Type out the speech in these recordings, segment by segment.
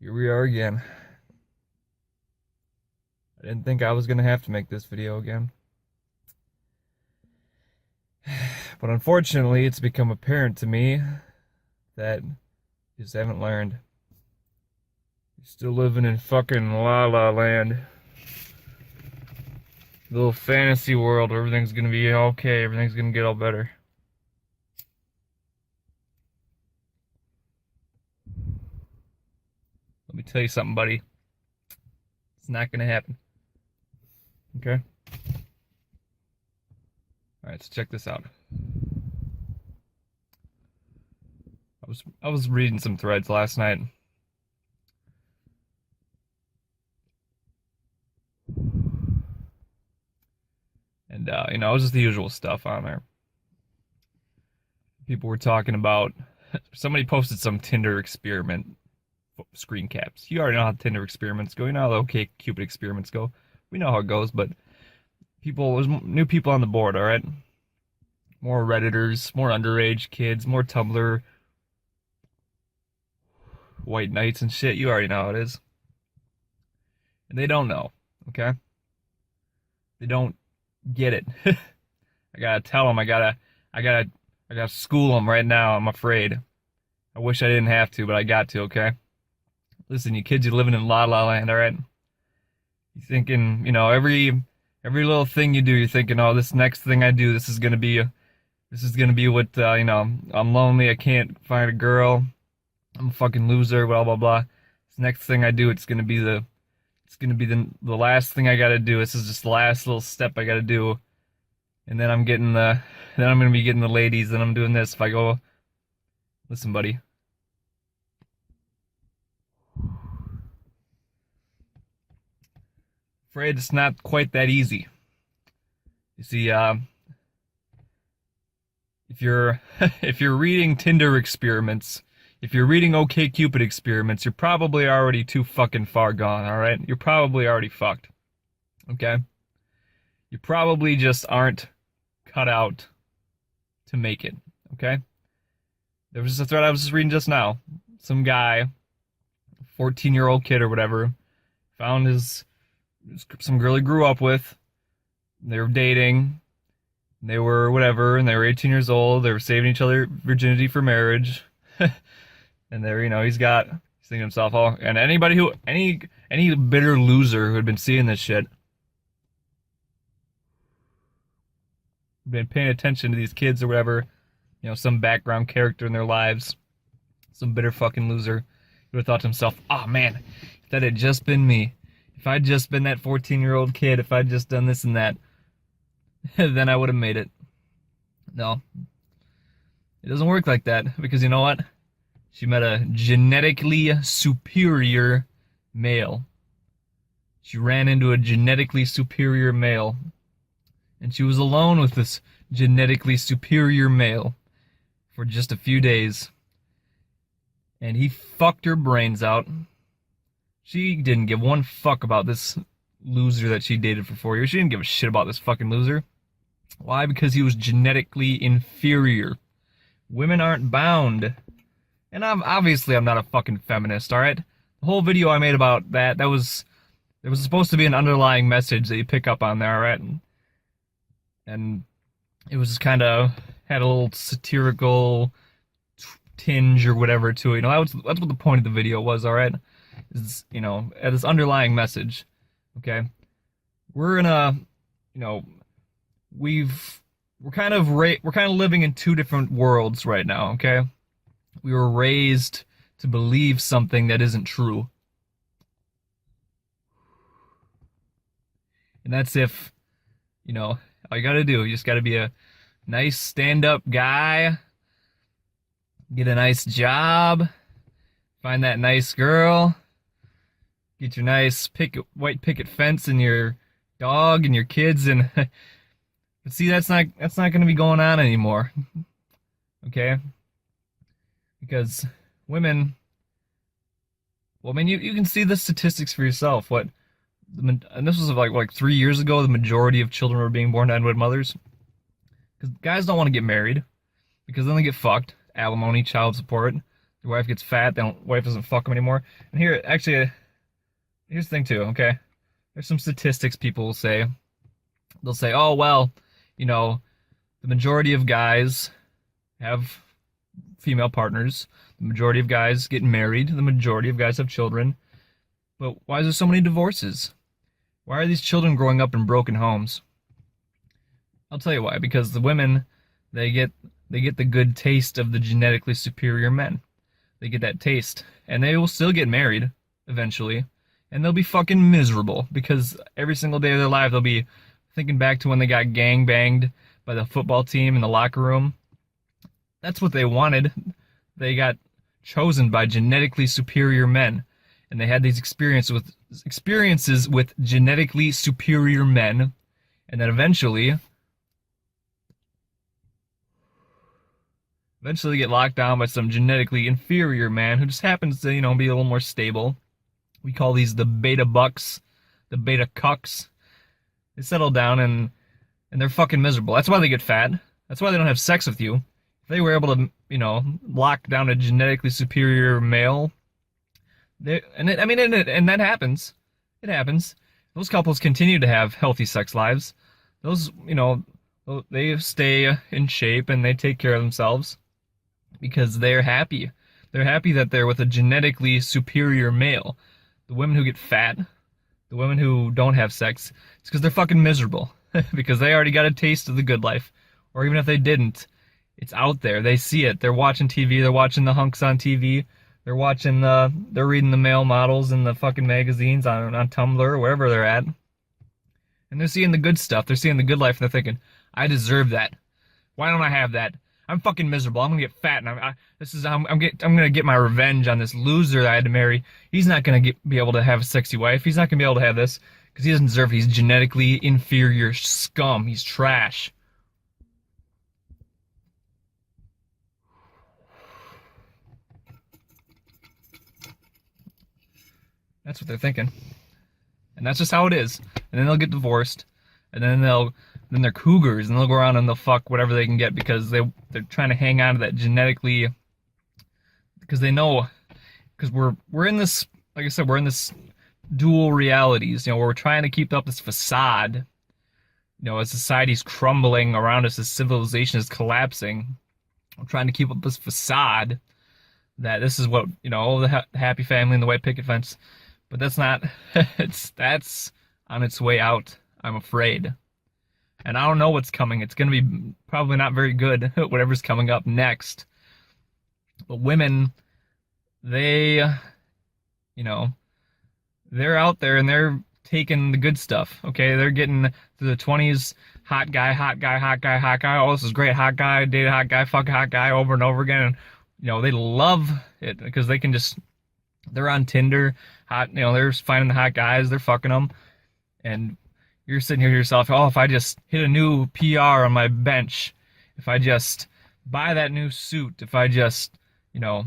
Here we are again. I didn't think I was gonna have to make this video again. But unfortunately, it's become apparent to me that you just haven't learned. You're still living in fucking La La Land. Little fantasy world where everything's gonna be okay, everything's gonna get all better. Let me tell you something, buddy. It's not gonna happen. Okay? Alright, so check this out. I was reading some threads last night. And it was just the usual stuff on there. People were talking about somebody posted some Tinder experiment screen caps. You already know how Tinder experiments go. You know how the OK Cupid experiments go. We know how it goes, but there's new people on the board, all right? More Redditors, more underage kids, more Tumblr, white knights and shit. You already know how it is. And they don't know, okay? They don't get it. I gotta tell them. I gotta school them right now. I'm afraid. I wish I didn't have to, but I got to. Okay. Listen, you kids, you're living in La La Land, all right? You're thinking, every little thing you do, you're thinking, oh, this next thing I do, this is gonna be what, I'm lonely, I can't find a girl, I'm a fucking loser, blah blah blah. This next thing I do, it's gonna be the last thing I gotta do. This is just the last little step I gotta do, and then I'm gonna be getting the ladies. Then I'm doing this. If I go, listen, buddy. Afraid it's not quite that easy. You see, if you're reading Tinder experiments, if you're reading OK Cupid experiments, you're probably already too fucking far gone, alright? You're probably already fucked. Okay? You probably just aren't cut out to make it. Okay? There was just a thread I was just reading just now. Some guy, 14-year-old kid or whatever, found some girl he grew up with. They were dating. They were whatever, and they were 18 years old. They were saving each other virginity for marriage. And there, he's thinking to himself, oh, and any bitter loser who had been seeing this shit, been paying attention to these kids or whatever, some background character in their lives, some bitter fucking loser, who would have thought to himself, oh man, if that had just been me, if I'd just been that 14-year-old kid, if I'd just done this and that, then I would have made it. No. It doesn't work like that, because you know what? She met a genetically superior male. She ran into a genetically superior male. And she was alone with this genetically superior male for just a few days. And he fucked her brains out. She didn't give one fuck about this loser that she dated for 4 years. She didn't give a shit about this fucking loser. Why? Because he was genetically inferior. Women aren't bound. And obviously I'm not a fucking feminist, alright? The whole video I made about that was supposed to be an underlying message that you pick up on there, alright? And it was just kind of had a little satirical tinge or whatever to it. That's what the point of the video was, alright? Is, at this underlying message, okay? We're in a, we're kind of living in two different worlds right now, okay? We were raised to believe something that isn't true. And that's if, all you gotta do, you just gotta be a nice stand-up guy, get a nice job, find that nice girl, get your nice white picket fence and your dog and your kids, and but see, that's not gonna be going on anymore. Okay? Because women, well, I mean, you can see the statistics for yourself. And this was like 3 years ago, the majority of children were being born to unwed mothers. Because guys don't want to get married, because then they get fucked, alimony, child support. Your wife gets fat, wife doesn't fuck them anymore. And here, actually, here's the thing too, okay? There's some statistics people will say. They'll say, oh, well, you know, the majority of guys have female partners. The majority of guys get married. The majority of guys have children. But why is there so many divorces? Why are these children growing up in broken homes? I'll tell you why. Because the women, they get the good taste of the genetically superior men. They get that taste. And they will still get married eventually. And they'll be fucking miserable. Because every single day of their life, they'll be thinking back to when they got gang-banged by the football team in the locker room. That's what they wanted. They got chosen by genetically superior men. And they had these experiences with genetically superior men. And then eventually get locked down by some genetically inferior man who just happens to, you know, be a little more stable. We call these the beta bucks, the beta cucks. They settle down and they're fucking miserable. That's why they get fat. That's why they don't have sex with you. If they were able to, you know, lock down a genetically superior male, and that happens. It happens. Those couples continue to have healthy sex lives. Those, you know, they stay in shape and they take care of themselves because they're happy. They're happy that they're with a genetically superior male. The women who get fat, the women who don't have sex, it's because they're fucking miserable. Because they already got a taste of the good life. Or even if they didn't, it's out there. They see it. They're watching TV. They're watching the hunks on TV. They're watching they're reading the male models in the fucking magazines on Tumblr or wherever they're at. And they're seeing the good stuff. They're seeing the good life and they're thinking, I deserve that. Why don't I have that? I'm fucking miserable. I'm gonna get fat, and I'm gonna get my revenge on this loser that I had to marry. He's not gonna be able to have a sexy wife. He's not gonna be able to have this because he doesn't deserve it. He's genetically inferior scum. He's trash. That's what they're thinking, and that's just how it is. And then they'll get divorced, and then they're cougars, and they'll go around and they'll fuck whatever they can get because they're trying to hang on to that genetically, because they know, because we're in this, like I said, we're in this dual realities, you know, where we're trying to keep up this facade, you know, as society's crumbling around us, as civilization is collapsing, we're trying to keep up this facade that this is what, you know, the happy family and the white picket fence, but that's not, that's on its way out, I'm afraid. And I don't know what's coming. It's going to be probably not very good, whatever's coming up next. But women, they, you know, they're out there and they're taking the good stuff, okay? They're getting through the 20s, hot guy, hot guy, hot guy, hot guy. Oh, this is great, hot guy, date a hot guy, fuck a hot guy over and over again. And, you know, they love it because they can just, they're on Tinder, hot, you know, they're finding the hot guys, they're fucking them. And you're sitting here to yourself, oh, if I just hit a new PR on my bench, if I just buy that new suit, if I just, you know,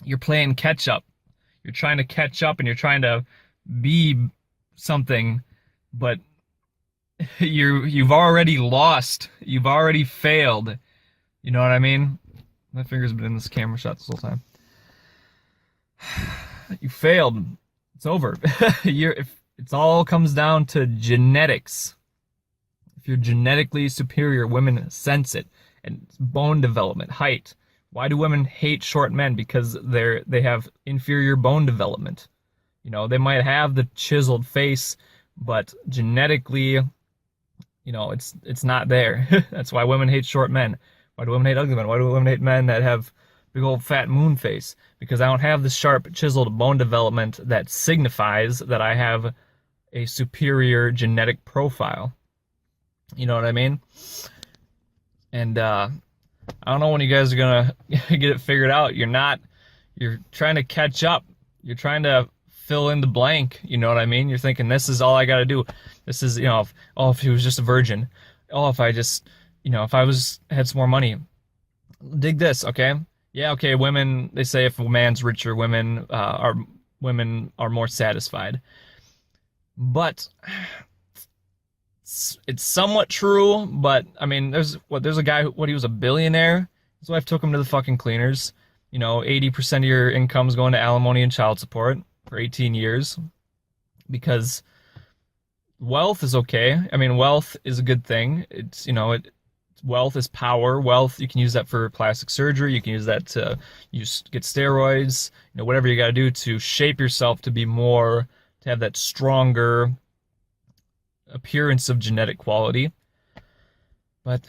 you're playing catch up. You're trying to catch up and you're trying to be something, but you've already lost. You've already failed. You know what I mean? My finger's been in this camera shot this whole time. You failed. It's over. It all comes down to genetics. If you're genetically superior, women sense it. And bone development, height. Why do women hate short men? Because they have inferior bone development. You know, they might have the chiseled face, but genetically, you know, it's not there. That's why women hate short men. Why do women hate ugly men? Why do women hate men that have big old fat moon face? Because I don't have the sharp chiseled bone development that signifies that I have a superior genetic profile. You know what I mean? And I don't know when you guys are gonna get it figured out. You're trying to catch up. You're trying to fill in the blank. You know what I mean? You're thinking, this is all I gotta do. This is, you know, if he was just a virgin. Oh, if I just, you know, if I had some more money. Dig this, okay? Yeah, okay, women, they say if a man's richer, women are more satisfied. But it's somewhat true, but I mean, there's a guy he was a billionaire. His wife took him to the fucking cleaners, 80% of your income is going to alimony and child support for 18 years because wealth is okay. I mean, wealth is a good thing. Wealth is power. Wealth, you can use that for plastic surgery. You can use that to get steroids, whatever you got to do to shape yourself to be more, to have that stronger appearance of genetic quality. But